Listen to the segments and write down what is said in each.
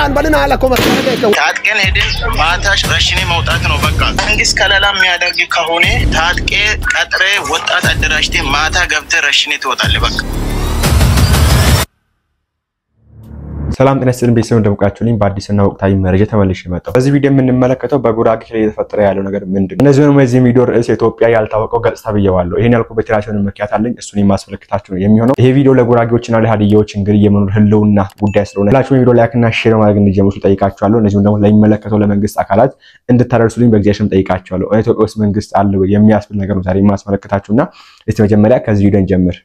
شيطان بلنا على كومتك ታጥቀን ሄድን ማታሽ ረሽኔ መውጣት ነው በቃ መንግስት ከለላ የሚያደርግ ከሆነ ታጥቀ ቀጥሬ ወጣት አደራጅቴ ማታ ገብተ ረሽኔ ትወጣለህ በቃ ሰላም ጤና ይስጥልኝ ቤተሰብ እንደምቃችሁልኝ በአዲስና ወቅታዊ መረጃ ተመልሼ መጣሁ። በዚህ ቪዲዮ የምንመለከተው በጉራጌ ላይ የተፈጠረ ያለው ነገር ምንድነው? እነዚህ ነው በዚህ ቪዲዮ ርዕስ ኢትዮጵያ ያልታወቀው ገጽታ ብየዋለሁ። ይሄን ያልኩበት የራሴን ምክንያት አለኝ። እሱን የማስመለከታችሁ ነው የሚሆነው። ይሄ ቪዲዮ ለጉራጌዎችና ለሃዲያዎች እንግዲህ የመኖር ህልውና ጉዳይ ስለሆነ ሁላችሁም ቪዲዮ ላይክና ሼር ማድረግ እንድትጀምሩ ጠይቃችኋለሁ። እነዚህም ደግሞ ለሚመለከተው ለመንግስት አካላት እንድታደርሱልኝ በእግዚአብሔርም ጠይቃችኋለሁ። ኢትዮጵያ ውስጥ መንግስት አለ ወይ የሚያስብል ነገር ነው ዛሬ የማስመለከታችሁና እስቲ መጀመሪያ ከዚህ ቪዲዮ እንጀምር።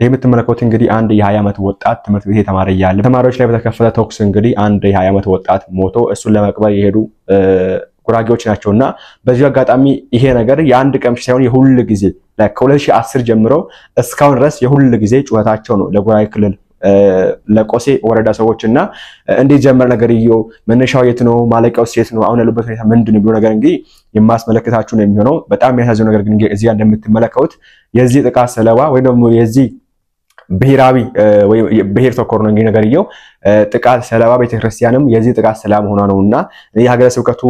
የምትመለከቱት እንግዲህ አንድ የ20 ዓመት ወጣት ትምህርት ቤት ተማሪ ያለ ተማሪዎች ላይ በተከፈተ ተኩስ እንግዲህ አንድ የ20 ዓመት ወጣት ሞቶ እሱን ለመቅበር የሄዱ ጉራጌዎች ናቸውና በዚህ አጋጣሚ ይሄ ነገር የአንድ ቀን ሳይሆን የሁሉ ጊዜ ከ2010 ጀምሮ እስካሁን ድረስ የሁሉ ጊዜ ጩኸታቸው ነው ለጉራጌ ክልል ለቆሴ ወረዳ ሰዎችና እንዴት ጀመረ ነገር ይዮ መነሻው የት ነው ማለቂያው የት ነው አሁን ያሉበት ሁኔታ ምንድነው ብሎ ነገር እንግዲህ የማስመለከታችሁ ነው የሚሆነው። በጣም የሚያሳዝነው ነገር ግን እዚህ እንደምትመለከቱት የዚህ ጥቃት ሰለባ ወይ ደግሞ የዚህ ብሔራዊ ወይ ብሔር ተኮር ነው እንግዲህ ነገር ይዮ ጥቃት ሰለባ ቤተክርስቲያንም የዚህ ጥቃት ሰለባ ሆና ነውና የሀገረ ስብከቱ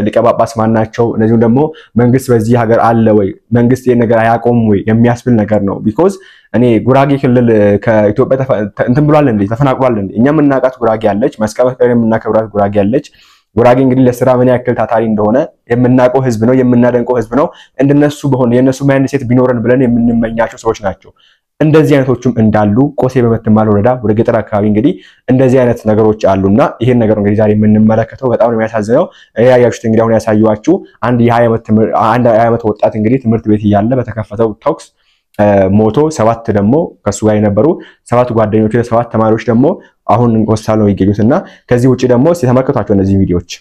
ሊቀጳጳስ ማናቸው እነዚህም ደግሞ መንግስት በዚህ ሀገር አለ ወይ መንግስት ይሄን ነገር አያቆም ወይ የሚያስብል ነገር ነው። ቢኮዝ እኔ ጉራጌ ክልል ከኢትዮጵያ እንትን ብሏል እንዴ ተፈናቅሏል እንዴ እኛ ምናቃት ጉራጌ አለች መስቀል የምናከብራት ጉራጌ አለች። ጉራጌ እንግዲህ ለስራ ምን ያክል ታታሪ እንደሆነ የምናቀው ህዝብ ነው የምናደንቀው ህዝብ ነው። እንደነሱ በሆነ የነሱ ማይንድሴት ቢኖረን ብለን የምንመኛቸው ሰዎች ናቸው። እንደዚህ አይነቶችም እንዳሉ ቆሴ በመተማል ወረዳ ወደ ገጠር አካባቢ እንግዲህ እንደዚህ አይነት ነገሮች አሉና ይሄን ነገር እንግዲህ ዛሬ የምንመለከተው በጣም ነው የሚያሳዝነው። ያያችሁት እንግዲህ አሁን ያሳዩዋችሁ አንድ የ20 ዓመት ወጣት እንግዲህ ትምህርት ቤት ያለ በተከፈተው ተኩስ ሞቶ 7 ደግሞ ከሱ ጋር የነበሩ 7 ጓደኞቹ 7 ተማሪዎች ደግሞ አሁን ሆስፒታል ነው ይገኙትና ከዚህ ውጪ ደግሞ ሲተመከቷቸው እነዚህ ቪዲዮዎች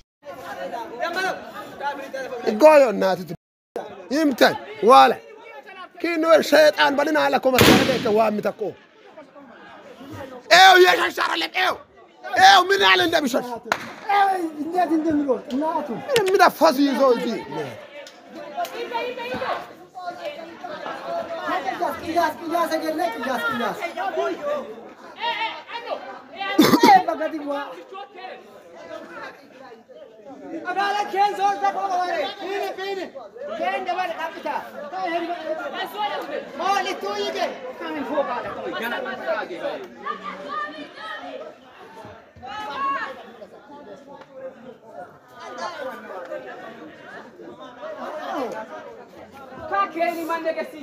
ጎዮናት ይምተን ዋለ كينو الشيطان بلنا على كومتك وامتكو يا ششر لك من على انت بشر الناس ندمروا ناتو من مدفص يزوجي قياس اجلك قياس أبغى كين زور تفوق عليه فين كين دبل أبدا ما لتوي ده كم فوق على توي جنا كاكيني ما نجسي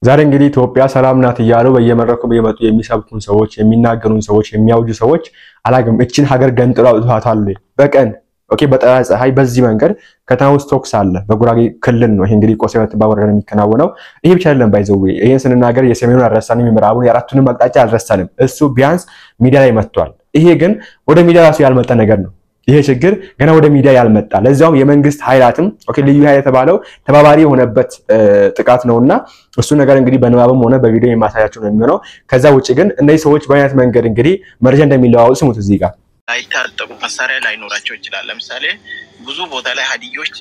ዛሬ እንግዲህ ኢትዮጵያ ሰላም ናት ይያሉ በየመረኩ በየመጡ የሚሰብኩን ሰዎች የሚናገሩን ሰዎች የሚያውጁ ሰዎች አላግም እቺን ሀገር ገንጥለው አውጥቷታል በቀን ኦኬ በጠራ ፀሐይ በዚህ መንገድ ከተማ ውስጥ ቶክስ አለ በጉራጌ ክልል ነው። ይሄ እንግዲህ ቆሴ በተባለ ወረዳ የሚከናወነው ይሄ ብቻ አይደለም ባይዘው ይሄን ስንናገር የሰሜኑን አረሳንም የምዕራቡን የአራቱንም አቅጣጫ አልረሳንም እሱ ቢያንስ ሚዲያ ላይ መጥቷል። ይሄ ግን ወደ ሚዲያ ራሱ ያልመጣ ነገር ነው። ይሄ ችግር ገና ወደ ሚዲያ ያልመጣ ለዛውም የመንግስት ኃይላትም ኦኬ ልዩ ኃይል የተባለው ተባባሪ የሆነበት ጥቃት ነውና እሱ ነገር እንግዲህ በንባብም ሆነ በቪዲዮ የማሳያችሁ ነው የሚሆነው። ከዛ ውጪ ግን እነዚህ ሰዎች በአይነት መንገድ እንግዲህ መረጃ እንደሚለዋወጡ ስሙት። እዚህ ጋር አይታጠቁ መሳሪያ ላይኖራቸው ይችላል። ለምሳሌ ብዙ ቦታ ላይ ሀዲዮች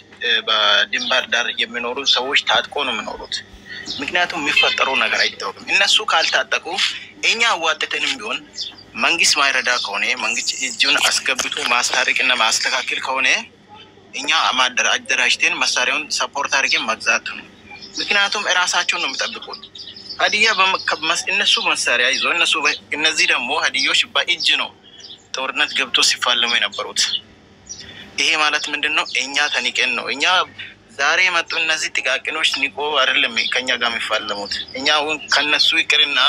በድንበር ዳር የሚኖሩ ሰዎች ታጥቆ ነው የሚኖሩት። ምክንያቱም የሚፈጠረው ነገር አይታወቅም። እነሱ ካልታጠቁ እኛ አዋጥተንም ቢሆን መንግስት ማይረዳ ከሆነ መንግስት እጁን አስገብቶ ማስታረቅና ማስተካከል ከሆነ እኛ አደራጅተን መሳሪያውን ሰፖርት አድርገን መግዛት ነው። ምክንያቱም እራሳቸውን ነው የሚጠብቁት። ሀዲያ እነሱ መሳሪያ ይዞ እነዚህ ደግሞ ሀዲዮች በእጅ ነው ጦርነት ገብቶ ሲፋለሙ የነበሩት። ይሄ ማለት ምንድነው? እኛ ተንቀን ነው። እኛ ዛሬ መጡ እነዚህ ጥቃቅኖች ንቆ አይደለም ከኛ ጋር የሚፋለሙት። እኛ ከነሱ ይቅርና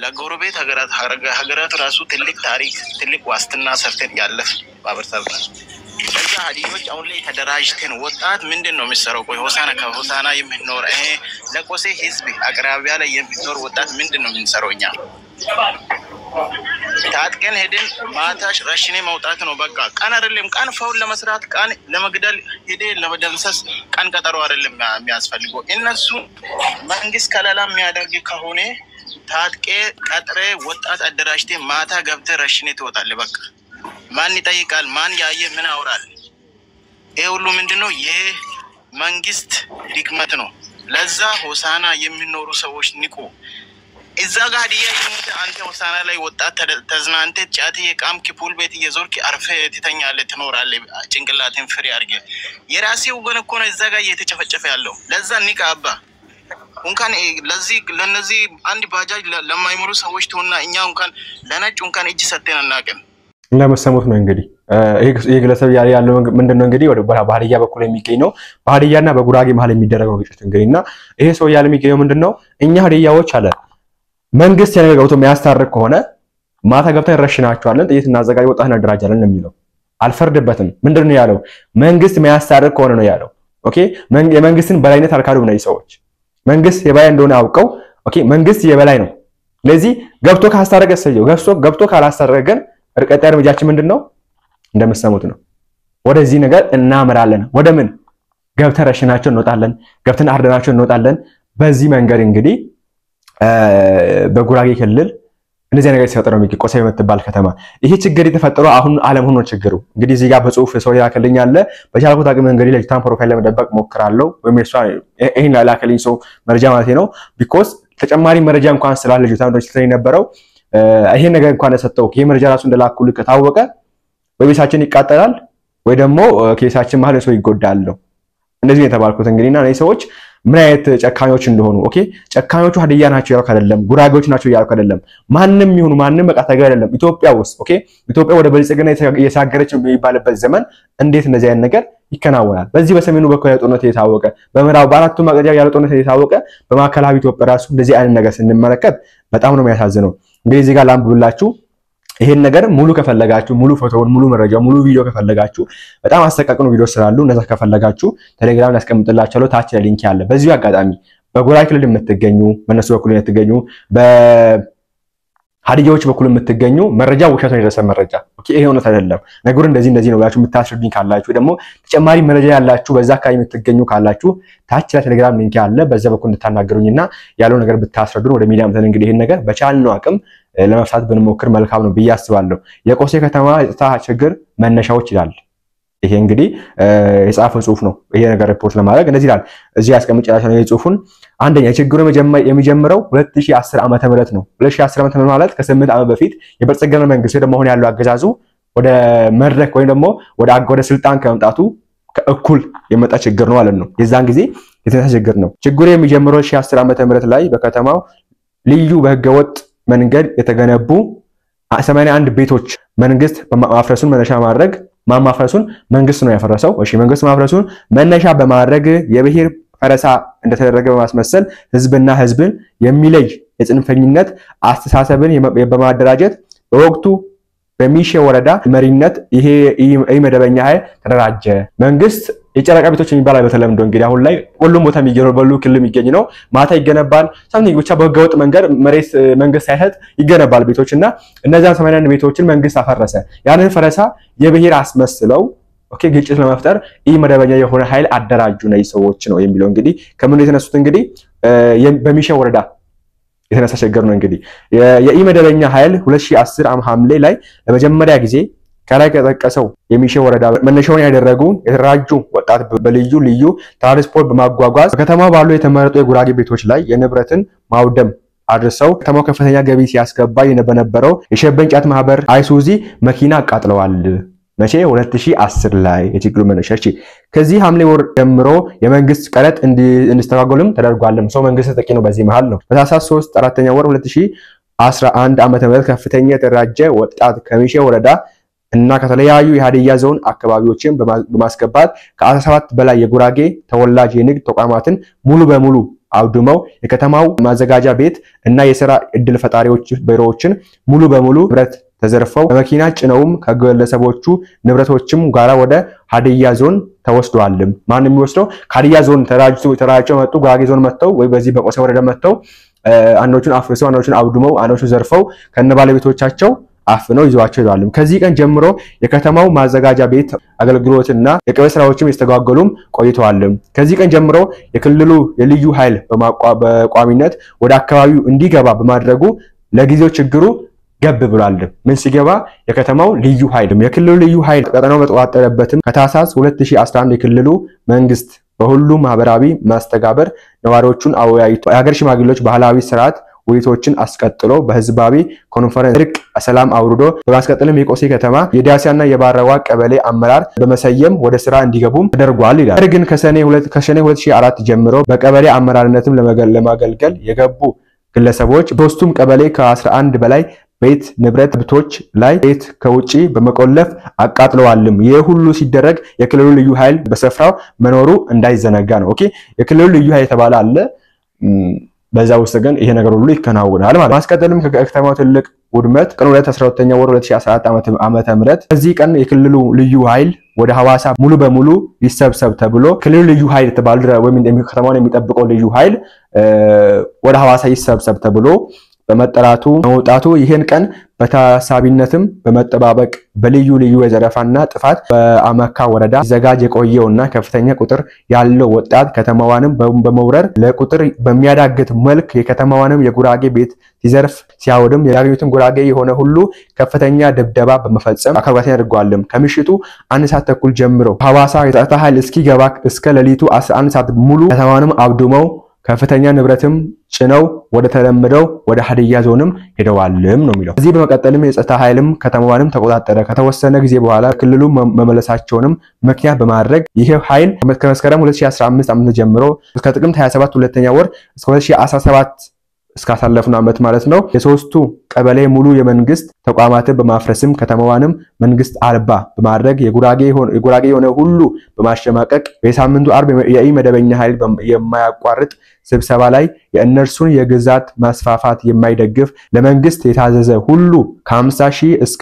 ለጎረቤት ሀገራት ራሱ ትልቅ ታሪክ ትልቅ ዋስትና ሰርተን ያለፍ ማህበረሰብ ነው። እዛ ሀዲዮች አሁን ላይ ተደራጅተን ወጣት ምንድነው የሚሰራው? ቆይ ሆሳና ከሆሳና የሚኖር ለቆሴ ህዝብ አቅራቢያ ላይ የሚኖር ወጣት ምንድነው የምንሰራው? እኛ ታጥቀን ሄደን ማታሽ ረሽኔ መውጣት ነው በቃ። ቀን አይደለም ቀን ፈውል ለመስራት ቀን ለመግደል ሄደን ለመደምሰስ ቀን ቀጠሮ አይደለም የሚያስፈልገው። እነሱ መንግስት ከለላ የሚያደርግ ከሆነ ታጥቀ ቀጥሬ ወጣት አደራጅቴ ማታ ገብተ ረሽኔ ትወጣለህ በቃ። ማን ይጠይቃል? ማን ያየ ምን አውራል? ይሄ ሁሉ ምንድነው? የመንግስት ድክመት ነው። ለዛ ሆሳና የሚኖሩ ሰዎች ንቁ። እዛ ጋር ሀዲያ ይሙት አንተ ሆሳና ላይ ወጣት ተዝናንተ ጫት የቃምክ ፑል ቤት እየዞርክ አርፈ ትተኛለህ ትኖራለህ። ጭንቅላትን ፍሬ አድርገህ የራሴው ወገን እኮ ነው እዛ ጋር እየተጨፈጨፈ ያለው። ለዛ ንቃ አባ። እንኳን ለነዚህ አንድ ባጃጅ ለማይሞሉ ሰዎች ተውና እኛ እንኳን ለነጭ እንኳን እጅ ሰጥተን አናውቅም። ለመሰሙት ነው እንግዲህ ይሄ ግለሰብ ያለው ምንድነው እንግዲህ ወደ በሀዲያ በኩል የሚገኝ ነው። በሀዲያና በጉራጌ መሃል የሚደረገው ግጭት እንግዲህና ይሄ ሰው ያለ የሚገኘው ምንድነው? እኛ ሀዲያዎች አለ መንግስት ያለው ገብቶ የሚያስታርቅ ከሆነ ማታ ገብተን ረሽናቸዋለን፣ ጥይት እናዘጋጅ፣ ወጣት እናደራጃለን ነው የሚለው። አልፈርድበትም። ምንድነው ያለው? መንግስት የሚያስታርቅ ከሆነ ነው ያለው። ኦኬ የመንግስትን በላይነት አልካዱም ነው ሰዎች። መንግስት የበላይ እንደሆነ አውቀው ኦኬ መንግስት የበላይ ነው። ለዚህ ገብቶ ካስታረቀ ሰየው ገብቶ ካላስታረቀን ቀጣይ እርምጃችን ምንድነው? እንደምትሰሙት ነው። ወደዚህ ነገር እናመራለን። ወደ ምን? ገብተን ረሽናቸው እንወጣለን፣ ገብተን አርደናቸው እንወጣለን። በዚህ መንገድ እንግዲህ በጉራጌ ክልል እንደዚህ ነገር ሲፈጠረው ቆሴ የምትባል ከተማ ይሄ ችግር የተፈጠረው አሁን ዓለም ሆኖ ችግሩ እንግዲህ እዚህ ጋር በጽሁፍ ሰው ያከለኝ አለ። በቻልኩት አቅም እንግዲህ ለጅታን ፕሮፋይል ለመደበቅ ሞክራለሁ ወይም ይሄን ላላከለኝ ሰው መረጃ ማለት ነው። ቢኮዝ ተጨማሪ መረጃ እንኳን ስላለ ለጅታን እንደዚህ ስለነበረው ይሄ ነገር እንኳን ተሰጠው ይሄ መረጃ ራሱ እንደላኩልክ ከታወቀ ወይ ቤታችን ይቃጠላል ወይ ደግሞ ኬሳችን ማለት ሰው ይጎዳል ነው እንደዚህ የተባልኩት እንግዲህና እነዚህ ሰዎች ምን አይነት ጨካኞች እንደሆኑ ኦኬ ጨካኞቹ ሀዲያ ናቸው ያልኩ አይደለም፣ ጉራጌዎች ናቸው ያልኩ አይደለም። ማንንም ይሁን ማንንም በቃ ተገር አይደለም። ኢትዮጵያ ውስጥ ኦኬ ኢትዮጵያ ወደ ብልጽግና እየሳገረች የሚባልበት ዘመን እንዴት እንደዚህ አይነት ነገር ይከናወናል? በዚህ በሰሜኑ በኩል ያለው ጦርነት የታወቀ በምዕራብ በአራቱም አቅጣጫ ያለው ጦርነት የታወቀ በማዕከላዊ ኢትዮጵያ ራሱ እንደዚህ አይነት ነገር ስንመለከት በጣም ነው የሚያሳዝነው። እንግዲህ እዚህ ጋር ላምብብላችሁ ይሄን ነገር ሙሉ ከፈለጋችሁ ሙሉ ፎቶውን ሙሉ መረጃ ሙሉ ቪዲዮ ከፈለጋችሁ በጣም አስተካክሉ ቪዲዮ ስላሉ እነዛ ከፈለጋችሁ ቴሌግራም ያስቀምጥላችኋለሁ ታች ላይ ሊንክ ያለ። በዚሁ አጋጣሚ በጉራጌ ክልል የምትገኙ በእነሱ በኩል የምትገኙ በሀዲያዎች በኩል የምትገኙ መረጃ ውሸት ነው የደረሰ መረጃ ኦኬ ይሄ እውነት አይደለም ነገሩ እንደዚህ ነው ብላችሁ የምታስረዱኝ ካላችሁ ደግሞ ተጨማሪ መረጃ ያላችሁ በዛ አካባቢ የምትገኙ ካላችሁ ታች ላይ ቴሌግራም ሊንክ ያለ በዛ በኩል እንድታናገሩኝና ያለው ነገር ብታስረዱን ወደ ሚዲያ መተን እንግዲህ ይሄን ነገር በቻልነው አቅም ለመፍታት ብንሞክር መልካም ነው ብዬ አስባለሁ። የቆሴ ከተማ የጸጥታ ችግር መነሻዎች ይላል። ይሄ እንግዲህ የጻፈው ጽሁፍ ነው። ይሄ ነገር ሪፖርት ለማድረግ እንደዚህ ይላል። እዚህ ያስቀምጫላችሁ ነው የጽሁፉን። አንደኛ ችግሩ የሚጀምረው 2010 ዓመተ ምህረት ነው። 2010 ዓመተ ምህረት ማለት ከ8 ዓመት በፊት የብልጽግና መንግስት ደግሞ አሁን ያለው አገዛዙ ወደ መድረክ ወይ ደግሞ ወደ ስልጣን ከመምጣቱ ከእኩል የመጣ ችግር ነው ማለት ነው። የዛን ጊዜ የተነሳ ችግር ነው። ችግሩ የሚጀምረው 2010 ዓመተ ምህረት ላይ በከተማው ልዩ በህገወጥ መንገድ የተገነቡ 81 ቤቶች መንግስት በማፍረሱን መነሻ ማድረግ ማማፍረሱን መንግስት ነው ያፈረሰው። እሺ መንግስት ማፍረሱን መነሻ በማድረግ የብሔር ፈረሳ እንደተደረገ በማስመሰል ህዝብና ህዝብን የሚለይ የጽንፈኝነት አስተሳሰብን በማደራጀት በወቅቱ በሚሼ ወረዳ መሪነት ይሄ መደበኛ ኃይል ተደራጀ። መንግስት የጨረቃ ቤቶች የሚባል በተለምዶ እንግዲህ አሁን ላይ ሁሉም ቦታ የሚገነባው በሉ ክልል የሚገኝ ነው። ማታ ይገነባል። ሳምንት ብቻ በህገወጥ መንገድ መሬት መንግስት ሳይሰጥ ይገነባል ቤቶችና እነዛን 81 ቤቶችን መንግስት አፈረሰ። ያንን ፈረሳ የብሔር አስመስለው ኦኬ ግጭት ለመፍጠር መደበኛ የሆነ ኃይል አደራጁ ነው ሰዎች ነው የሚለው እንግዲህ ከምን የተነሱት እንግዲህ በሚሼ ወረዳ የተነሳ ችግር ነው። እንግዲህ የመደበኛ ኃይል 2010 ሐምሌ ላይ ለመጀመሪያ ጊዜ ከላይ ከተጠቀሰው የሚሼ ወረዳ መነሻውን ያደረጉ የተራጁ ወጣት በልዩ ትራንስፖርት በማጓጓዝ በከተማው ባሉ የተመረጡ የጉራጌ ቤቶች ላይ የንብረትን ማውደም አድርሰው ከተማው ከፍተኛ ገቢ ሲያስገባ የነበረው የሸበን ጫት ማህበር አይሱዚ መኪና አቃጥለዋል። መቼ 2010 ላይ የችግሩ መነሻ ከዚህ ሐምሌ ወር ጀምሮ የመንግስት ቀረጥ እንዲስተካከልም ተደርጓል። ሰው መንግስት ተጠቂ ነው። በዚህ መሃል ነው በታህሳስ 3 4ኛ ወር 2011 ዓመተ ምህረት ከፍተኛ የተደራጀ ወጣት ከሚሼ ወረዳ እና ከተለያዩ የሀዲያ ዞን አካባቢዎችን በማስገባት ከ17 በላይ የጉራጌ ተወላጅ የንግድ ተቋማትን ሙሉ በሙሉ አውድመው የከተማው ማዘጋጃ ቤት እና የሥራ ዕድል ፈጣሪዎች ቢሮዎችን ሙሉ በሙሉ ንብረት ተዘርፈው በመኪና ጭነውም ከግለሰቦቹ ንብረቶችም ጋራ ወደ ሀዲያ ዞን ተወስደዋል። ማን የሚወስደው? ሀዲያ ዞን ተራጅተው መጡ። ጉራጌ ዞን መጥተው ወይ በዚህ በቆሰ ወረዳ መጥተው አንዶቹን አፍርሰው አንዶቹን አውድመው አንዶቹን ዘርፈው ከነባለቤቶቻቸው አፍነው ይዟቸው ይላሉ። ከዚህ ቀን ጀምሮ የከተማው ማዘጋጃ ቤት አገልግሎትና የቀበሌ ስራዎችም ይስተጓገሉም ቆይተዋል። ከዚህ ቀን ጀምሮ የክልሉ የልዩ ኃይል በቋሚነት ወደ አካባቢው እንዲገባ በማድረጉ ለጊዜው ችግሩ ገብ ብሏል። ምን ሲገባ? የከተማው ልዩ ኃይል። የክልሉ ልዩ ኃይል ቀጠናው በተዋጠረበትም ከታህሳስ 2011 የክልሉ መንግስት በሁሉም ማህበራዊ ማስተጋበር ነዋሪዎቹን አወያይቶ የሀገር ሽማግሌዎች ባህላዊ ስርዓት ውይይቶችን አስቀጥሎ በህዝባዊ ኮንፈረንስ እርቅ ሰላም አውርዶ በማስቀጠልም የቆሴ ከተማ የዳሲያና የባረዋ ቀበሌ አመራር በመሰየም ወደ ስራ እንዲገቡም ተደርጓል ይላል። ነገር ግን ከሰኔ 2004 ጀምሮ በቀበሌ አመራርነትም ለማገልገል የገቡ ግለሰቦች በሶስቱም ቀበሌ ከ11 በላይ ቤት ንብረት ብቶች ላይ ቤት ከውጪ በመቆለፍ አቃጥለዋልም። ይህ ሁሉ ሲደረግ የክልሉ ልዩ ኃይል በስፍራው መኖሩ እንዳይዘነጋ ነው። ኦኬ የክልሉ ልዩ ኃይል የተባለ አለ። በዛ ውስጥ ግን ይሄ ነገር ሁሉ ይከናወናል ማለት። ማስቀጠልም ከከተማው ትልቅ ውድመት ቀን 12ኛ ወር 2014 ዓመተ ምህረት በዚህ ቀን የክልሉ ልዩ ኃይል ወደ ሐዋሳ ሙሉ በሙሉ ይሰብሰብ ተብሎ ክልሉ ልዩ ኃይል ተባለ ወይም ከተማውን የሚጠብቀው ልዩ ኃይል ወደ ሐዋሳ ይሰብሰብ ተብሎ በመጠራቱ መውጣቱ ይሄን ቀን በታሳቢነትም በመጠባበቅ በልዩ ልዩ የዘረፋና ጥፋት በአመካ ወረዳ ዘጋጅ የቆየውና ከፍተኛ ቁጥር ያለው ወጣት ከተማዋንም በመውረር ለቁጥር በሚያዳግት መልክ የከተማዋንም የጉራጌ ቤት ሲዘርፍ ሲያወድም ያገኙትን ጉራጌ የሆነ ሁሉ ከፍተኛ ድብደባ በመፈጸም አካል ጉዳተኛ አድርጓል። ከምሽቱ 1 ሰዓት ተኩል ጀምሮ ሐዋሳ የጸጥታ ኃይል እስኪገባ እስከ ሌሊቱ 11 ሰዓት ሙሉ ከተማዋንም አውድመው ከፍተኛ ንብረትም ጭነው ወደ ተለምደው ወደ ሀዲያ ዞንም ሄደዋልም ነው የሚለው። እዚህ በመቀጠልም የጸጥታ ኃይልም ከተማዋንም ተቆጣጠረ። ከተወሰነ ጊዜ በኋላ ክልሉ መመለሳቸውንም ምክንያት በማድረግ ይሄ ኃይል ከመስከረም 2015 ዓመት ጀምሮ እስከ ጥቅምት 27 ሁለተኛ ወር እስከ 2017 እስካሳለፍነው ዓመት ማለት ነው የሶስቱ ቀበሌ ሙሉ የመንግስት ተቋማትን በማፍረስም ከተማዋንም መንግስት አልባ በማድረግ የጉራጌ የሆነ ሁሉ በማሸማቀቅ በሳምንቱ አርብ የመደበኛ ኃይል የማያቋርጥ ስብሰባ ላይ የእነርሱን የግዛት ማስፋፋት የማይደግፍ ለመንግስት የታዘዘ ሁሉ ከ50,000 እስከ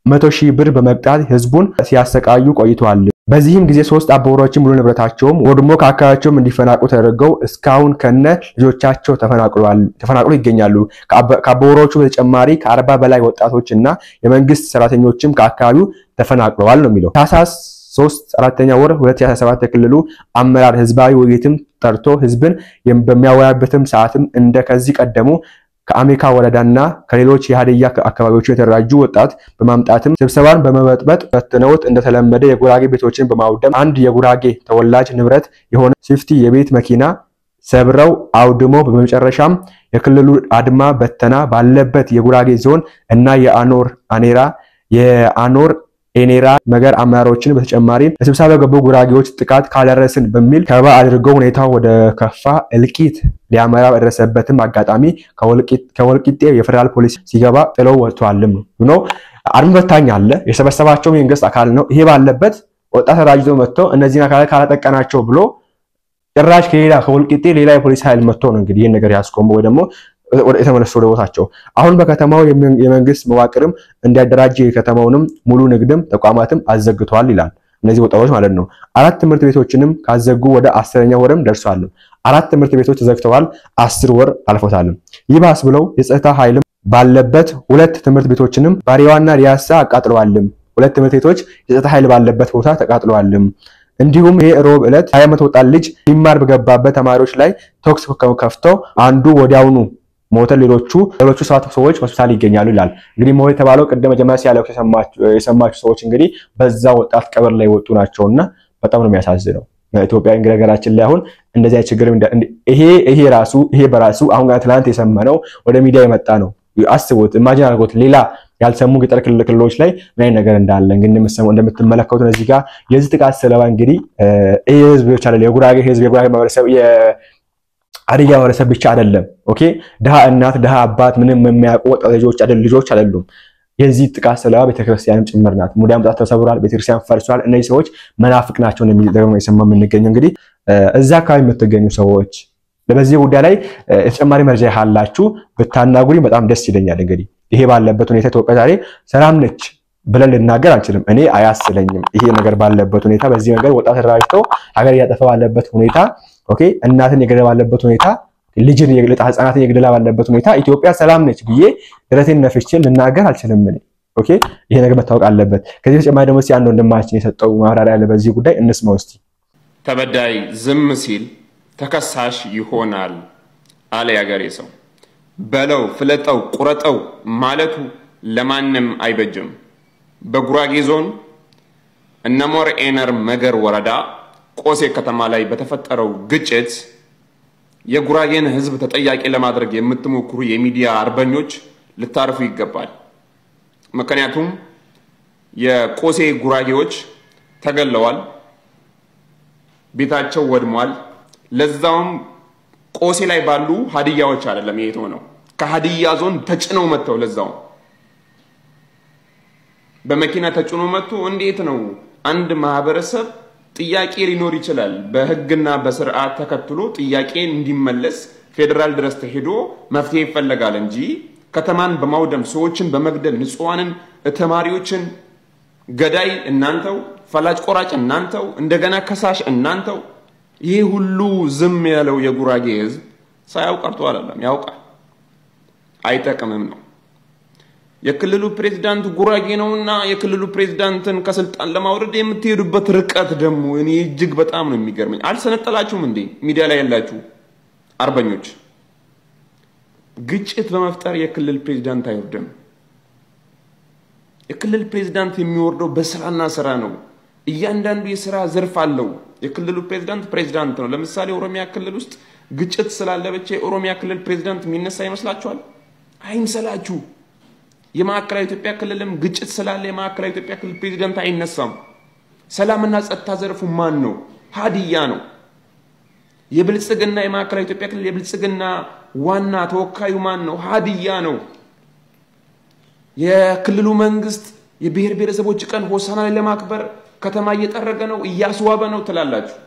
100,000 ብር በመቅጣት ህዝቡን ሲያሰቃዩ ቆይተዋል። በዚህም ጊዜ 3 አባወራዎች ሙሉ ንብረታቸውም ወድሞ ከአካባቢያቸው እንዲፈናቀሉ ተደርገው እስካሁን ከነ ልጆቻቸው ተፈናቅለው ይገኛሉ። ከአባወራዎቹ በተጨማሪ ከ40 በላይ ወጣቶችና የመንግስት ሰራተኞችም ከአካባቢው ተፈናቅለዋል ነው የሚለው። ታህሳስ 3/4ኛ ወር 2017 የክልሉ አመራር ህዝባዊ ውይይትም ጠርቶ ህዝብን በሚያወያይበትም ሰዓትም እንደ ከዚህ ቀደሙ ከአሜካ ወረዳና ከሌሎች የሀዲያ አካባቢዎች የተደራጁ ወጣት በማምጣትም ስብሰባን በመበጥበጥ በትነውት እንደተለመደ የጉራጌ ቤቶችን በማውደም አንድ የጉራጌ ተወላጅ ንብረት የሆነ ስዊፍት የቤት መኪና ሰብረው አውድሞ በመጨረሻም የክልሉ አድማ በተና ባለበት የጉራጌ ዞን እና የአኖር ኤኔራ መገር አመራሮችን በተጨማሪ ለስብሰባ ገቡ ጉራጌዎች ጥቃት ካለረስን በሚል ከበባ አድርገው ሁኔታው ወደ ከፋ እልቂት ሊያመራ በደረሰበትም አጋጣሚ ከወልቂጤ የፌደራል ፖሊስ ሲገባ ጥለው ወጥቷልም ነው። አድማ በታኝ አለ የሰበሰባቸው መንግስት አካል ነው። ይሄ ባለበት ወጣት ተራጅቶ መጥቶ እነዚህን አካላት ካላጠቀናቸው ብሎ ጭራሽ ከወልቂጤ ሌላ የፖሊስ ኃይል መጥቶ ነው እንግዲህ ይሄን ነገር ያስቆመው ወይ ደግሞ ወደ የተመለሱ ወደ ቦታቸው። አሁን በከተማው የመንግስት መዋቅርም እንዲያደራጅ የከተማውንም ሙሉ ንግድም ተቋማትም አዘግቷል ይላል። እነዚህ ወጣቶች ማለት ነው። 4 ትምህርት ቤቶችንም ካዘጉ ወደ 10ኛ ወርም ደርሷል። 4 ትምህርት ቤቶች ተዘግተዋል። 10 ወር አልፎታል። ይባስ ብለው የጸጥታ ኃይልም ባለበት 2 ትምህርት ቤቶችንም ባሪዋና ሪያሳ አቃጥለዋል። 2 ትምህርት ቤቶች የጸጥታ ኃይል ባለበት ቦታ ተቃጥለዋል። እንዲሁም የሮብ ዕለት 20 ዓመት ወጣት ልጅ ሊማር በገባበት ተማሪዎች ላይ ቶክስ ከፍተው አንዱ ወዲያውኑ ሞተ። ሌሎቹ 7 ሰዎች ሆስፒታል ይገኛሉ ይላል። እንግዲህ ሞት የተባለው ቀደም መጀመሪያ ሲያለቅሱ የሰማችሁ ሰዎች እንግዲህ በዛ ወጣት ቀብር ላይ ወጡ ናቸውና በጣም ነው የሚያሳዝነው። በኢትዮጵያ እንግዲህ ላይ አሁን እንደዚህ አይነት ችግር ይሄ በራሱ አሁን ትላንት የሰማነው ወደ ሚዲያ የመጣ ነው። አስቡት፣ ኢማጂን አድርጉት። ሌላ ያልሰሙ ገጠር ክልሎች ላይ ምን አይነት ነገር እንዳለ እንግዲህ እንደምትመለከቱት እዚህ ጋር የዚህ ጥቃት ሰለባ እንግዲህ ይሄ ህዝብ ብቻ አይደለም፣ የጉራጌ ህዝብ የጉራጌ ማህበረሰብ ሀዲያ ማህበረሰብ ብቻ አይደለም። ኦኬ ድሃ እናት ድሃ አባት ምንም የሚያውቁ ወጣት ልጆች አይደሉም። የዚህ ጥቃት ሰለባ ቤተክርስቲያንም ጭምር ናት። ሙዳይ አምጣት ተሰብሯል፣ ቤተክርስቲያን ፈርሷል። እነዚህ ሰዎች መናፍቅ ናቸው ነው የሚደረገው የሰማ የምንገኘው። እንግዲህ እዛ አካባቢ የምትገኙ ሰዎች በዚህ ጉዳይ ላይ ተጨማሪ መረጃ ያላችሁ ብታናግሩኝ በጣም ደስ ይለኛል። እንግዲህ ይሄ ባለበት ሁኔታ ኢትዮጵያ ዛሬ ሰላም ነች ብለን ልናገር አልችልም። እኔ አያስለኝም ይሄ ነገር ባለበት ሁኔታ በዚህ ነገር ወጣት ተራጅተው ሀገር ያጠፋ ባለበት ሁኔታ ኦኬ እናትን የገደለ ባለበት ሁኔታ ልጅን የግለጣ ህፃናትን የግደላ ባለበት ሁኔታ ኢትዮጵያ ሰላም ነች ብዬ ድረቴን ነፍቼ ልናገር አልችልም። ኦኬ ይሄ ነገር መታወቅ አለበት። ከዚህ ተጨማሪ ደግሞ አንድ ወንድማችን የሰጠው ማብራሪያ ያለ በዚህ ጉዳይ እንስማው እስቲ። ተበዳይ ዝም ሲል ተከሳሽ ይሆናል አለ ያገሬ ሰው። በለው ፍለጠው ቁረጠው ማለቱ ለማንም አይበጅም። በጉራጌ ዞን እነሞር ኤነር መገር ወረዳ ቆሴ ከተማ ላይ በተፈጠረው ግጭት የጉራጌን ህዝብ ተጠያቂ ለማድረግ የምትሞክሩ የሚዲያ አርበኞች ልታርፉ ይገባል። ምክንያቱም የቆሴ ጉራጌዎች ተገለዋል፣ ቤታቸው ወድሟል። ለዛውም ቆሴ ላይ ባሉ ሀዲያዎች አይደለም ይሄ ነው፣ ከሀዲያ ዞን ተጭነው መጥተው ለዛውም በመኪና ተጭኖ መጥቶ እንዴት ነው አንድ ማህበረሰብ ጥያቄ ሊኖር ይችላል በህግና በስርዓት ተከትሎ ጥያቄን እንዲመለስ ፌደራል ድረስ ተሄዶ መፍትሄ ይፈልጋል እንጂ ከተማን በማውደም ሰዎችን በመግደል ንጹሃንን ተማሪዎችን ገዳይ እናንተው ፈላጭ ቆራጭ እናንተው እንደገና ከሳሽ እናንተው ይሄ ሁሉ ዝም ያለው የጉራጌ ህዝብ ሳያውቀርቶ አይደለም ያውቃል አይተቀምም ነው። የክልሉ ፕሬዝዳንት ጉራጌ ነውና የክልሉ ፕሬዝዳንትን ከስልጣን ለማውረድ የምትሄዱበት ርቀት ደግሞ እኔ እጅግ በጣም ነው የሚገርመኝ። አልሰነጠላችሁም እንዴ ሚዲያ ላይ ያላችሁ አርበኞች? ግጭት በመፍጠር የክልል ፕሬዝዳንት አይወርድም። የክልል ፕሬዝዳንት የሚወርደው በስራና ስራ ነው። እያንዳንዱ የስራ ዘርፍ አለው። የክልሉ ፕሬዝዳንት ነው። ለምሳሌ ኦሮሚያ ክልል ውስጥ ግጭት ስላለ ብቻ የኦሮሚያ ክልል ፕሬዝዳንት የሚነሳ ይመስላችኋል? አይንሰላችሁ። የማዕከላዊ ኢትዮጵያ ክልልም ግጭት ስላለ የማዕከላዊ ኢትዮጵያ ክልል ፕሬዝዳንት አይነሳም። ሰላምና ጸጥታ ዘርፉ ማን ነው? ሀዲያ ነው። የብልጽግና የማዕከላዊ ኢትዮጵያ ክልል የብልጽግና ዋና ተወካዩ ማን ነው? ሀዲያ ነው። የክልሉ መንግስት የብሔር ብሔረሰቦች ቀን ሆሳና ላይ ለማክበር ከተማ እየጠረገ ነው እያስዋበ ነው ትላላችሁ።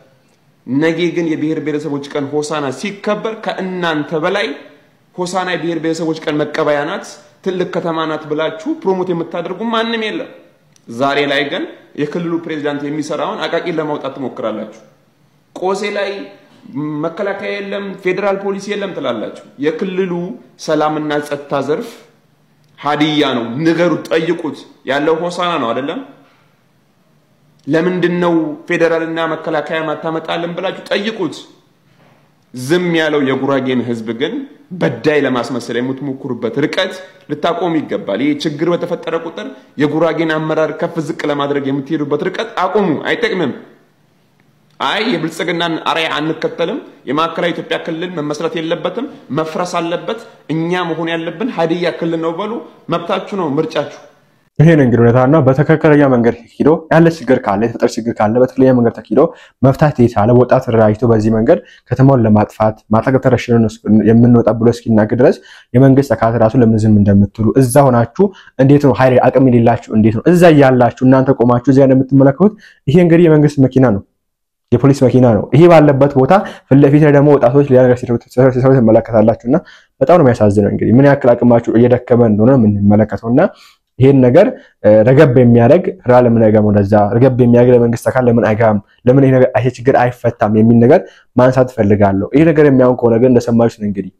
ነገ ግን የብሔር ብሔረሰቦች ቀን ሆሳና ሲከበር ከእናንተ በላይ ሆሳና የብሔር ብሔረሰቦች ቀን መቀበያ ናት ትልቅ ከተማ ናት ብላችሁ ፕሮሞት የምታደርጉ ማንንም የለም። ዛሬ ላይ ግን የክልሉ ፕሬዝዳንት የሚሰራውን አቃቂን ለማውጣት ትሞክራላችሁ። ቆሴ ላይ መከላከያ የለም ፌደራል ፖሊስ የለም ትላላችሁ። የክልሉ ሰላምና ጸጥታ ዘርፍ ሀዲያ ነው። ንገሩት፣ ጠይቁት። ያለው ሆሳና ነው አይደለም? ለምንድነው ፌደራልና መከላከያ ማታመጣልን ብላችሁ ጠይቁት። ዝም ያለው የጉራጌን ህዝብ ግን በዳይ ለማስመሰል የምትሞክሩበት ርቀት ልታቆም ይገባል። ይሄ ችግር በተፈጠረ ቁጥር የጉራጌን አመራር ከፍ ዝቅ ለማድረግ የምትሄዱበት ርቀት አቁሙ፣ አይጠቅምም። አይ የብልጽግናን አርአያ አንከተልም፣ የማዕከላዊ ኢትዮጵያ ክልል መመስረት የለበትም መፍረስ አለበት፣ እኛ መሆን ያለብን ሀዲያ ክልል ነው በሉ፣ መብታችሁ ነው፣ ምርጫችሁ። ይሄ ነው እንግዲህ ሁኔታና በተከከለኛ መንገድ ሄዶ ያለ ችግር ካለ የተፈጠረ ችግር ካለ በትክክለኛ መንገድ ተኪዶ መፍታት የቻለ ወጣት ተደራጅቶ በዚህ መንገድ ከተማውን ለማጥፋት ማታገብ ተረሽነን የምንወጣ ብሎ እስኪናገር ድረስ የመንግስት አካላት ራሱ ለምን ዝም እንደምትሉ እዛ ሆናችሁ እንዴት ነው ኃይል አቅም የሌላችሁ እንዴት ነው እዛ ያላችሁ እናንተ ቆማችሁ እዛ እንደምትመለከቱት ይሄ እንግዲህ የመንግስት መኪና ነው የፖሊስ መኪና ነው። ይሄ ባለበት ቦታ ፍለፊት ላይ ደግሞ ወጣቶች ሊያደርጉ ሲሰሩ ተመለከታላችሁና በጣም ነው የሚያሳዝነው። እንግዲህ ምን ያክል አቅማችሁ እየደከመ እንደሆነ የምንመለከተውና ይሄን ነገር ረገብ የሚያደርግ ለምን አይጋም ወደዛ ረገብ የሚያደርግ መንግስት አካል ለምን አይጋም ለምን ይሄ ነገር ይሄ ችግር አይፈታም የሚል ነገር ማንሳት ፈልጋለሁ። ይሄ ነገር የሚያውን ከሆነ ግን እንደሰማችሁት እንግዲህ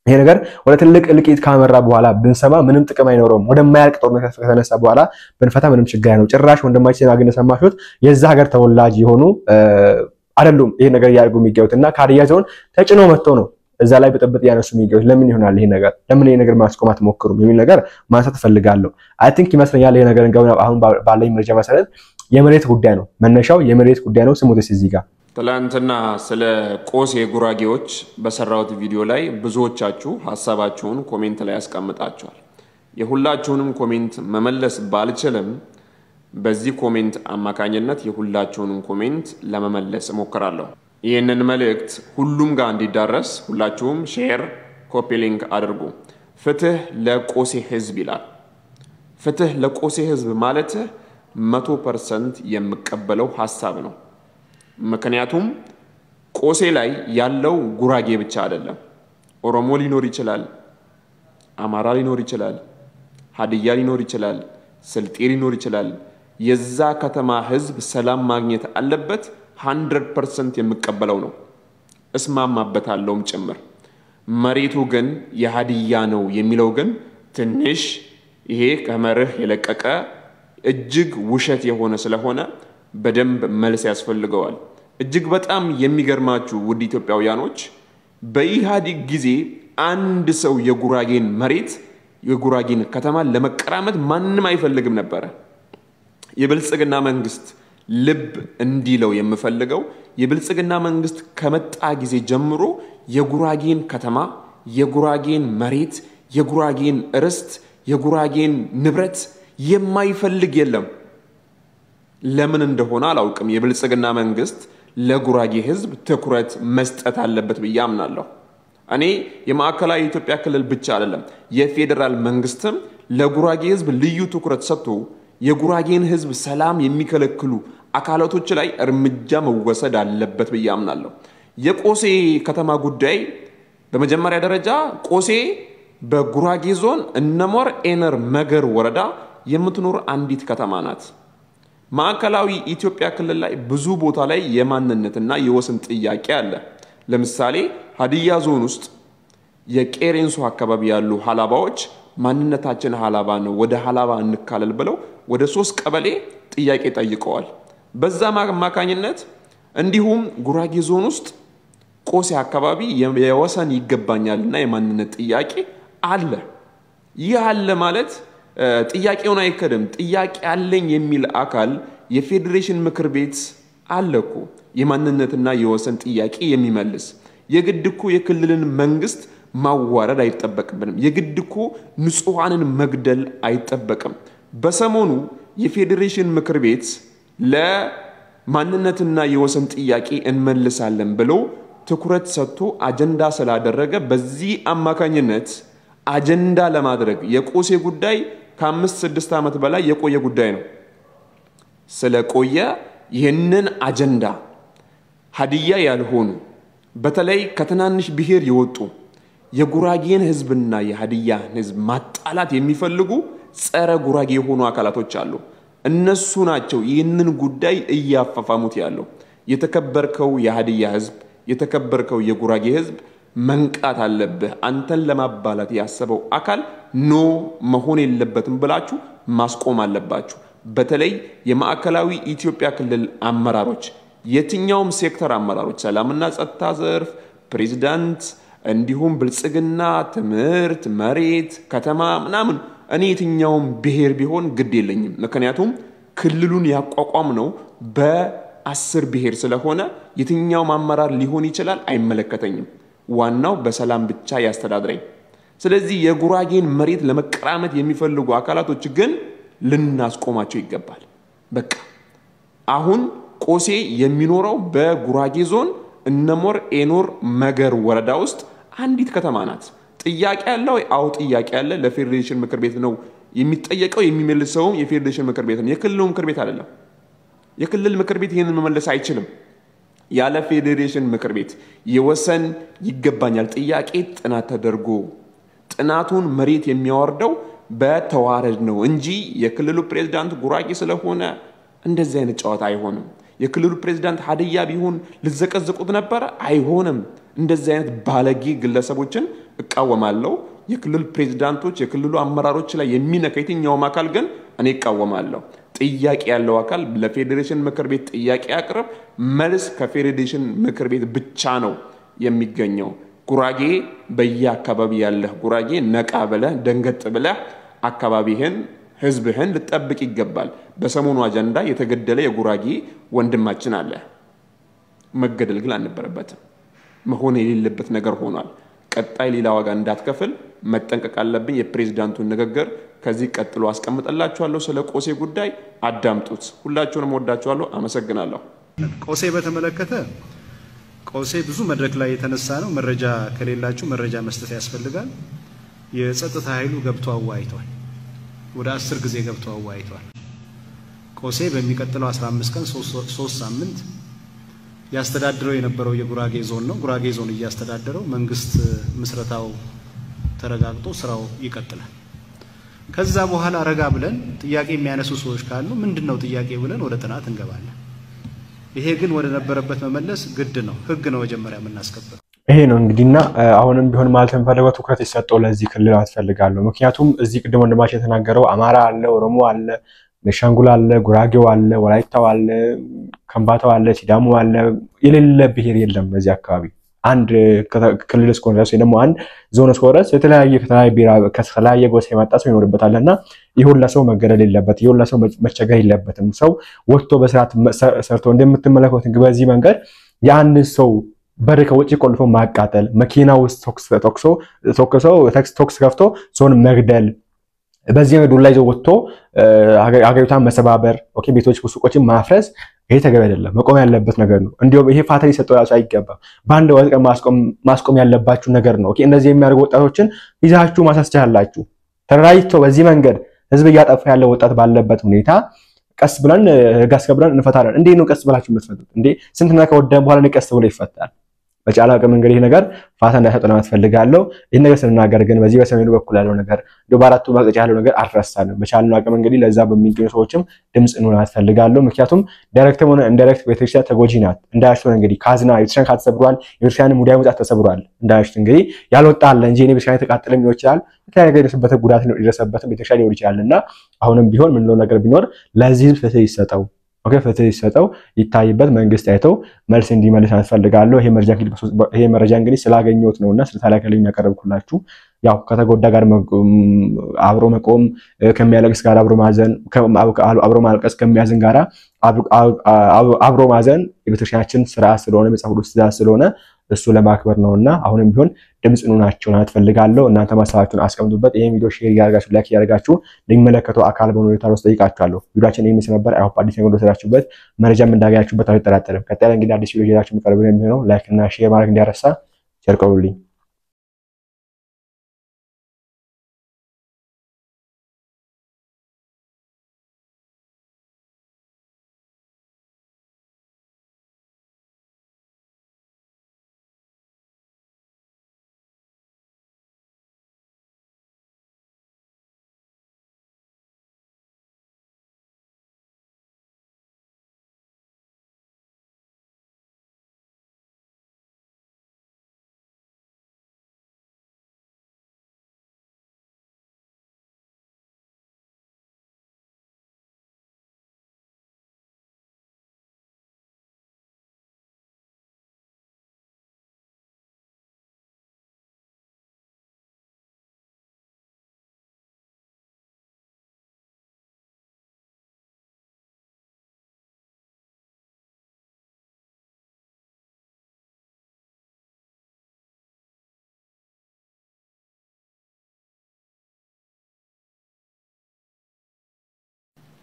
ይሄ ነገር ወደ ትልቅ እልቂት ካመራ በኋላ ብንሰማ ምንም ጥቅም አይኖርም። ወደ ማያልቅ ጦርነት ከተነሳ በኋላ ብንፈታ ምንም ችግር አይኖር። ጭራሽ ወንድማችን አገኘ ሰማችሁት የዛ ሀገር ተወላጅ የሆኑ አይደሉም ይሄ ነገር ያርጉ የሚገውትና ካዲያ ዞን ተጭኖ መጥቶ ነው እዛ ላይ በጥብጥ ያነሱ የሚገውት። ለምን ይሆናል ይሄ ነገር? ለምን ይሄ ነገር ማስቆማት ሞክሩም የሚል ነገር ማንሳት ፈልጋለሁ። አይ ቲንክ ይመስለኛል ይሄ ነገር እንግዲህ አሁን ባለኝ መረጃ መሰረት የመሬት ጉዳይ ነው፣ መነሻው የመሬት ጉዳይ ነው። ስሙት እዚህ ጋር ትላንትና ስለ ቆሴ ጉራጌዎች በሰራውት ቪዲዮ ላይ ብዙዎቻችሁ ሐሳባችሁን ኮሜንት ላይ ያስቀምጣችኋል። የሁላችሁንም ኮሜንት መመለስ ባልችልም በዚህ ኮሜንት አማካኝነት የሁላችሁንም ኮሜንት ለመመለስ እሞክራለሁ። ይሄንን መልእክት ሁሉም ጋር እንዲዳረስ ሁላችሁም ሼር ኮፒ ሊንክ አድርጉ። ፍትህ ለቆሴ ህዝብ ይላል። ፍትህ ለቆሴ ህዝብ ማለት 100% የምቀበለው ሐሳብ ነው። ምክንያቱም ቆሴ ላይ ያለው ጉራጌ ብቻ አይደለም። ኦሮሞ ሊኖር ይችላል፣ አማራ ሊኖር ይችላል፣ ሀዲያ ሊኖር ይችላል፣ ስልጤ ሊኖር ይችላል። የዛ ከተማ ህዝብ ሰላም ማግኘት አለበት 100% የምቀበለው ነው። እስማማበታለሁም ጭምር። መሬቱ ግን የሀዲያ ነው የሚለው ግን ትንሽ ይሄ ከመርህ የለቀቀ እጅግ ውሸት የሆነ ስለሆነ በደንብ መልስ ያስፈልገዋል። እጅግ በጣም የሚገርማችሁ ውድ ኢትዮጵያውያኖች በኢሃዲግ ጊዜ አንድ ሰው የጉራጌን መሬት የጉራጌን ከተማ ለመቀራመት ማንንም አይፈልግም ነበር። የብልጽግና መንግስት ልብ እንዲለው የምፈልገው የብልጽግና መንግስት ከመጣ ጊዜ ጀምሮ የጉራጌን ከተማ የጉራጌን መሬት የጉራጌን ርስት የጉራጌን ንብረት የማይፈልግ የለም። ለምን እንደሆነ አላውቅም። የብልጽግና መንግስት ለጉራጌ ህዝብ ትኩረት መስጠት አለበት ብዬ አምናለሁ። እኔ የማዕከላዊ ኢትዮጵያ ክልል ብቻ አይደለም የፌደራል መንግስትም ለጉራጌ ህዝብ ልዩ ትኩረት ሰጥቶ የጉራጌን ህዝብ ሰላም የሚከለክሉ አካላቶች ላይ እርምጃ መወሰድ አለበት ብዬ አምናለሁ። የቆሴ ከተማ ጉዳይ በመጀመሪያ ደረጃ ቆሴ በጉራጌ ዞን እነሞር ኤነር መገር ወረዳ የምትኖር አንዲት ከተማ ናት። ማዕከላዊ ኢትዮጵያ ክልል ላይ ብዙ ቦታ ላይ የማንነትና የወሰን ጥያቄ አለ። ለምሳሌ ሀዲያ ዞን ውስጥ የቄሬንሶ አካባቢ ያሉ ሐላባዎች ማንነታችን ሐላባ ነው ወደ ሐላባ እንካለል ብለው ወደ 3 ቀበሌ ጥያቄ ጠይቀዋል። በዛ ማካኝነት እንዲሁም ጉራጌ ዞን ውስጥ ቆሴ አካባቢ የወሰን ይገባኛልና የማንነት ጥያቄ አለ። ይህ አለ ማለት ጥያቄውን አይከደም። ጥያቄ አለኝ የሚል አካል የፌዴሬሽን ምክር ቤት አለኩ የማንነትና የወሰን ጥያቄ የሚመልስ የግድኩ የክልልን መንግስት ማዋረድ አይተበቅብንም። የግድኩ ንጹሃንን መግደል አይተበቅም። በሰሞኑ የፌዴሬሽን ምክር ቤት ለማንነትና የወሰን ጥያቄ እንመልሳለን ብሎ ትኩረት ሰጥቶ አጀንዳ ስላደረገ በዚህ አማካኝነት አጀንዳ ለማድረግ የቆሴ ጉዳይ ከ5-6 ዓመት በላይ የቆየ ጉዳይ ነው። ስለቆየ ይህንን አጀንዳ ሀዲያ ያልሆኑ በተለይ ከትናንሽ ብሔር የወጡ የጉራጌን ህዝብና የሀዲያን ህዝብ ማጣላት የሚፈልጉ ጸረ ጉራጌ የሆኑ አካላቶች አሉ። እነሱ ናቸው ይህንን ጉዳይ እያፋፋሙት ያለው። የተከበርከው የሀዲያ ህዝብ የተከበርከው የጉራጌ ህዝብ መንቃት አለብህ። አንተን ለማባላት ያሰበው አካል ኖ መሆን የለበትም ብላችሁ ማስቆም አለባችሁ። በተለይ የማዕከላዊ ኢትዮጵያ ክልል አመራሮች የትኛውም ሴክተር አመራሮች ሰላምና ጸጥታ ዘርፍ ፕሬዝዳንት እንዲሁም ብልጽግና ትምህርት መሬት ከተማ ምናምን እኔ የትኛውም ብሔር ቢሆን ግድ የለኝም። ምክንያቱም ክልሉን ያቋቋም ነው በ10 ብሔር ስለሆነ የትኛውም አመራር ሊሆን ይችላል አይመለከተኝም። ዋናው በሰላም ብቻ ያስተዳድረኝ። ስለዚህ የጉራጌን መሬት ለመቀራመት የሚፈልጉ አካላቶች ግን ልናስቆማቸው ይገባል። በቃ አሁን ቆሴ የሚኖረው በጉራጌ ዞን እነሞር ኤኖር መገር ወረዳ ውስጥ አንዲት ከተማ ናት። ጥያቄ ያለው አው ጥያቄ ያለ ለፌዴሬሽን ምክር ቤት ነው የሚጠየቀው። የሚመልሰው የፌዴሬሽን ምክር ቤት ነው፣ የክልሉ ምክር ቤት አይደለም። የክልል ምክር ቤት ይሄንን መመለስ አይችልም። ያለ ፌዴሬሽን ምክር ቤት የወሰን ይገባኛል ጥያቄ ጥናት ተደርጎ ጥናቱን መሬት የሚያወርደው በተዋረድ ነው እንጂ የክልሉ ፕሬዝዳንት ጉራጌ ስለሆነ እንደዚህ አይነት ጨዋታ አይሆንም። የክልሉ ፕሬዝዳንት ሀዲያ ቢሆን ልዘቀዝቁት ነበር፣ አይሆንም። እንደዚህ አይነት ባለጌ ግለሰቦችን እቃወማለሁ። የክልል ፕሬዝዳንቶች የክልሉ አመራሮች ላይ የሚነካ የትኛውም አካል ግን እኔ እቃወማለሁ። ጥያቄ ያለው አካል ለፌዴሬሽን ምክር ቤት ጥያቄ ያቅርብ። መልስ ከፌዴሬሽን ምክር ቤት ብቻ ነው የሚገኘው። ጉራጌ በየአካባቢ ያለህ ጉራጌ ነቃ ብለህ ደንገጥ ብለህ አካባቢህን ህዝብህን ልጠብቅ ይገባል። በሰሞኑ አጀንዳ የተገደለ የጉራጌ ወንድማችን አለ። መገደል ግን አልነበረበትም። መሆን የሌለበት ነገር ሆኗል። ቀጣይ ሌላ ዋጋ እንዳትከፍል መጠንቀቅ አለብን። የፕሬዝዳንቱን ንግግር ከዚህ ቀጥሎ አስቀምጠላችኋለሁ። ስለ ቆሴ ጉዳይ አዳምጡት። ሁላችሁንም ወዳችኋለሁ። አመሰግናለሁ። ቆሴ በተመለከተ ቆሴ ብዙ መድረክ ላይ የተነሳ ነው። መረጃ ከሌላችሁ መረጃ መስጠት ያስፈልጋል። የጸጥታ ኃይሉ ገብቶ አዋይቷል። ወደ 10 ጊዜ ገብተው አዋይቷል። ቆሴ በሚቀጥለው 15 ቀን 3 ሳምንት ያስተዳድረው የነበረው የጉራጌ ዞን ነው። ጉራጌ ዞን እያስተዳደረው መንግስት ምስረታው ተረጋግጦ ስራው ይቀጥላል። ከዛ በኋላ ረጋ ብለን ጥያቄ የሚያነሱ ሰዎች ካሉ ምንድነው ጥያቄ ብለን ወደ ጥናት እንገባለን። ይሄ ግን ወደ ነበረበት መመለስ ግድ ነው። ህግ ነው መጀመሪያ የምናስከብረው። ይሄ ነው እንግዲህና አሁንም ቢሆን ማለት እንፈልገው ትኩረት ይሰጠው ለዚህ ክልል አትፈልጋለሁ። ምክንያቱም እዚህ ቅድም ወንድማችን የተናገረው አማራ አለ፣ ኦሮሞ አለ፣ ቤንሻንጉል አለ፣ ጉራጌው አለ፣ ወላይታው አለ፣ ከምባታው አለ፣ ሲዳሞ አለ፣ የሌለ ብሔር የለም በዚህ አካባቢ። አንድ ክልል እስከሆነ ድረስ ደግሞ አንድ ዞን እስከሆነ ድረስ ከተለያየ ጎሳ የመጣ ሰው ይኖርበታልና ይሁን ለሰው መገደል የለበት፣ ይሁን ለሰው መቸገር የለበትም። ሰው ወጥቶ በስርዓት ሰርቶ እንደምትመለከቱት እንግዲህ በዚህ መንገድ የአንድ ሰው በር ከውጪ ቆልፎ ማቃጠል፣ መኪና ውስጥ ቶክስ ከፍቶ ሰውን መግደል፣ በዚህ ነው ዱላ ይዞ ወጥቶ አገሪቷን መሰባበር፣ ኦኬ ቤቶች ሱቆችን ማፍረስ ይሄ ተገቢ አይደለም። መቆም ያለበት ነገር ነው። እንዲያው ይሄ ፋተሪ ሰጠው ያለው አይገባም። ባንድ ወጥ ማስቆም ያለባችሁ ነገር ነው። ኦኬ እንደዚህ የሚያደርጉ ወጣቶችን ይዛችሁ ማሳስቻላችሁ። ተራይቶ በዚህ መንገድ ህዝብ እያጠፋ ያለው ወጣት ባለበት ሁኔታ ቀስ ብለን ህግ አስከብረን እንፈታለን። እንዴ ነው ቀስ ብላችሁ የምትፈቱት? እንዴ ስንት ነገር ከወደም በኋላ ቀስ ብሎ ይፈታል? በጫላ አቅም እንግዲህ ነገር ፋታ እንዳይሰጠና ማስፈልጋለሁ። ይሄን ነገር ስንናገር ግን በዚህ በሰሜኑ በኩል ያለው ነገር በአራቱ ማቅጣጫ ያለው ነገር አልረሳንም። በቻልነው አቅም እንግዲህ ለዛ በሚገኙ ሰዎችም ድምጽ እንሆን ማስፈልጋለሁ። ምክንያቱም ዳይሬክትም ሆነ ኢንዳይሬክት ቤተክርስቲያን ተጎጂ ናት። እንዳያችሁ እንግዲህ ካዝና ቤተክርስቲያን ካተሰብሯል፣ ቤተክርስቲያን ሙዳይ ሙጣት ተሰብሯል። እንዳያችሁ እንግዲህ ያልወጣ አለ እንጂ እኔ ቤተክርስቲያን ተቃጠለም ሊሆን ይችላል፣ የተለያየ የደረሰበት ጉዳት ነው የደረሰበት ቤተክርስቲያን ሊሆን ይችላልና አሁንም ቢሆን ምን ነው ነገር ቢኖር ለዚህ ፍትህ ይሰጠው። ኦኬ ፍትህ ይሰጠው፣ ይታይበት፣ መንግስት አይተው መልስ እንዲመልስ አስፈልጋለሁ። ይሄ መረጃ እንግዲህ ስላገኘሁት ነውና ስለታላከልኝ ያቀርብኩላችሁ። ያው ከተጎዳ ጋር አብሮ መቆም፣ ከሚያለቅስ ጋር አብሮ ማዘን፣ አብሮ ማልቀስ ከሚያዝን ጋር አብሮ ማዘን የቤተክርስቲያናችን ስርዓት ስለሆነ መጽሐፍ ቅዱስ ስለሆነ እሱ ለማክበር ነውና አሁንም ቢሆን ድምጽ እንሆናችሁ አትፈልጋለሁ። እናንተ ማሳባችሁን አስቀምጡበት። ይሄን ቪዲዮ ሼር ያደርጋችሁ ላይክ ያደርጋችሁ ለሚመለከተው አካል በመኖሪያ ውስጥ ጠይቃችኋለሁ። ቪዲዮአችን ይሄን ነበር። አይ ሆፕ አዲስ ነገር ወሰዳችሁበት መረጃም እንዳገኛችሁበት አልጠራጠርም። ቀጣይ እንግዲህ አዲስ ቪዲዮ ይዛችሁ መቀርብ ነው የሚሆነው። ላይክ እና ሼር ማድረግ እንዳይረሳ። ቸርቆልኝ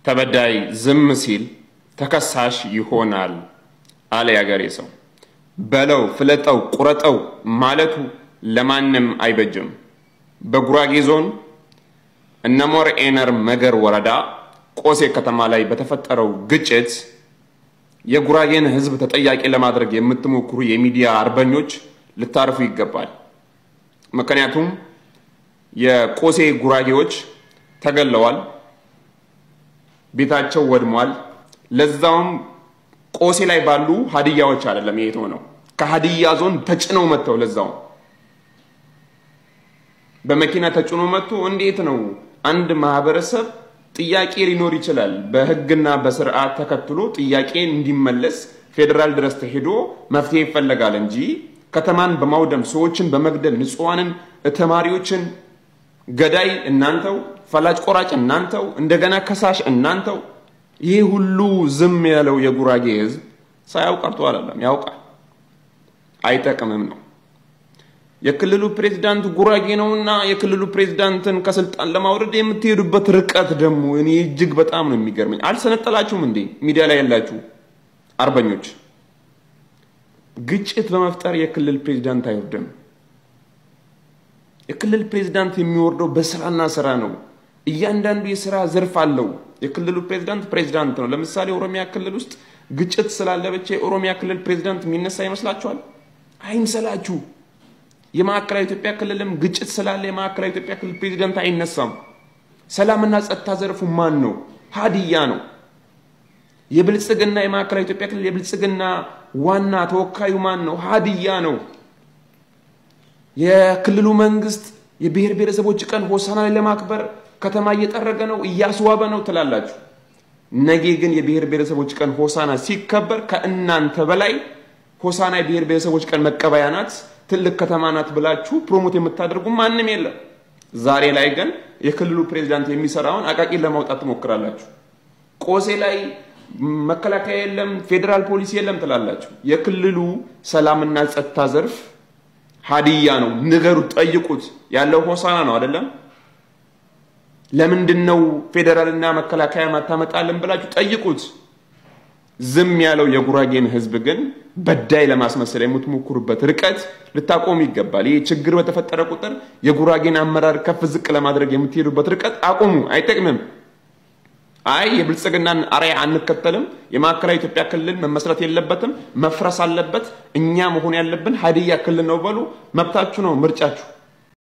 ተበዳይ ዝም ሲል ተከሳሽ ይሆናል አለ ያገሬ ሰው። በለው ፍለጠው ቁረጠው ማለቱ ለማንም አይበጅም። በጉራጌ ዞን እነሞር ኤነር መገር ወረዳ ቆሴ ከተማ ላይ በተፈጠረው ግጭት የጉራጌን ህዝብ ተጠያቂ ለማድረግ የምትሞክሩ የሚዲያ አርበኞች ልታርፉ ይገባል። ምክንያቱም የቆሴ ጉራጌዎች ተገለዋል፣ ቤታቸው ወድሟል። ለዛውም ቆሴ ላይ ባሉ ሀዲያዎች አይደለም ይሄ ነው። ከሀዲያ ዞን ተጭነው መጥተው ለዛው በመኪና ተጭኖ መጥቶ እንዴት ነው አንድ ማህበረሰብ ጥያቄ ሊኖር ይችላል በህግና በስርዓት ተከትሎ ጥያቄ እንዲመለስ ፌደራል ድረስ ተሄዶ መፍትሄ ይፈልጋል እንጂ ከተማን በማውደም ሰዎችን በመግደል ንጹሃንን ተማሪዎችን ገዳይ እናንተው ፈላጭ ቆራጭ እናንተው እንደገና ከሳሽ እናንተው ይሄ ሁሉ ዝም ያለው የጉራጌ ህዝብ ሳያውቀርቶ አይደለም ያውቃል አይተቀምም ነው። የክልሉ ፕሬዝዳንት ጉራጌ ነውና የክልሉ ፕሬዝዳንትን ከስልጣን ለማውረድ የምትሄዱበት ርቀት ደግሞ እኔ እጅግ በጣም ነው የሚገርመኝ። አልሰነጠላችሁም እንዴ ሚዲያ ላይ ያላችሁ አርበኞች? ግጭት በመፍጠር የክልል ፕሬዝዳንት አይወርድም። የክልል ፕሬዝዳንት የሚወርደው በስራና ስራ ነው። እያንዳንዱ የሥራ ዘርፍ አለው። የክልሉ ፕሬዝዳንት ነው። ለምሳሌ ኦሮሚያ ክልል ውስጥ ግጭት ስላለ ብቻ የኦሮሚያ ክልል ፕሬዝዳንት የሚነሳ ይመስላችኋል? አይንሰላችሁ። የማዕከላዊ ኢትዮጵያ ክልልም ግጭት ስላለ የማዕከላዊ ኢትዮጵያ ክልል ፕሬዝዳንት አይነሳም። ሰላምና ጸጥታ ዘርፉ ማን ነው? ሀዲያ ነው። የብልጽግና የማዕከላዊ ኢትዮጵያ ክልል የብልጽግና ዋና ተወካዩ ማን ነው? ሀዲያ ነው። የክልሉ መንግስት የብሔር ብሔረሰቦች ቀን ሆሳና ላይ ለማክበር ከተማ እየጠረገ ነው፣ እያስዋበ ነው ትላላችሁ። ነገ ግን የብሔር ብሔረሰቦች ቀን ሆሳና ሲከበር ከእናንተ በላይ ሆሳና የብሔር ብሔረሰቦች ቀን መቀበያ ናት፣ ትልቅ ከተማ ናት ብላችሁ ፕሮሞት የምታደርጉ ማንም የለም። ዛሬ ላይ ግን የክልሉ ፕሬዝዳንት የሚሰራውን አቃቂን ለማውጣት ትሞክራላችሁ። ቆሴ ላይ መከላከያ የለም፣ ፌደራል ፖሊስ የለም ትላላችሁ። የክልሉ ሰላምና ጸጥታ ዘርፍ ሀዲያ ነው። ንገሩት፣ ጠይቁት። ያለው ሆሳና ነው አይደለም? ለምንድነው ፌደራልና መከላከያ ማታመጣልን ብላችሁ ጠይቁት። ዝም ያለው የጉራጌን ህዝብ ግን በዳይ ለማስመሰል የምትሞክሩበት ርቀት ልታቆሙ ይገባል። ይሄ ችግር በተፈጠረ ቁጥር የጉራጌን አመራር ከፍ ዝቅ ለማድረግ የምትሄዱበት ርቀት አቁሙ። አይጠቅምም። አይ የብልጽግናን አርአያ አንከተልም፣ የማዕከላዊ ኢትዮጵያ ክልል መመስረት የለበትም፣ መፍረስ አለበት፣ እኛ መሆን ያለብን ሀዲያ ክልል ነው በሉ። መብታችሁ ነው፣ ምርጫችሁ።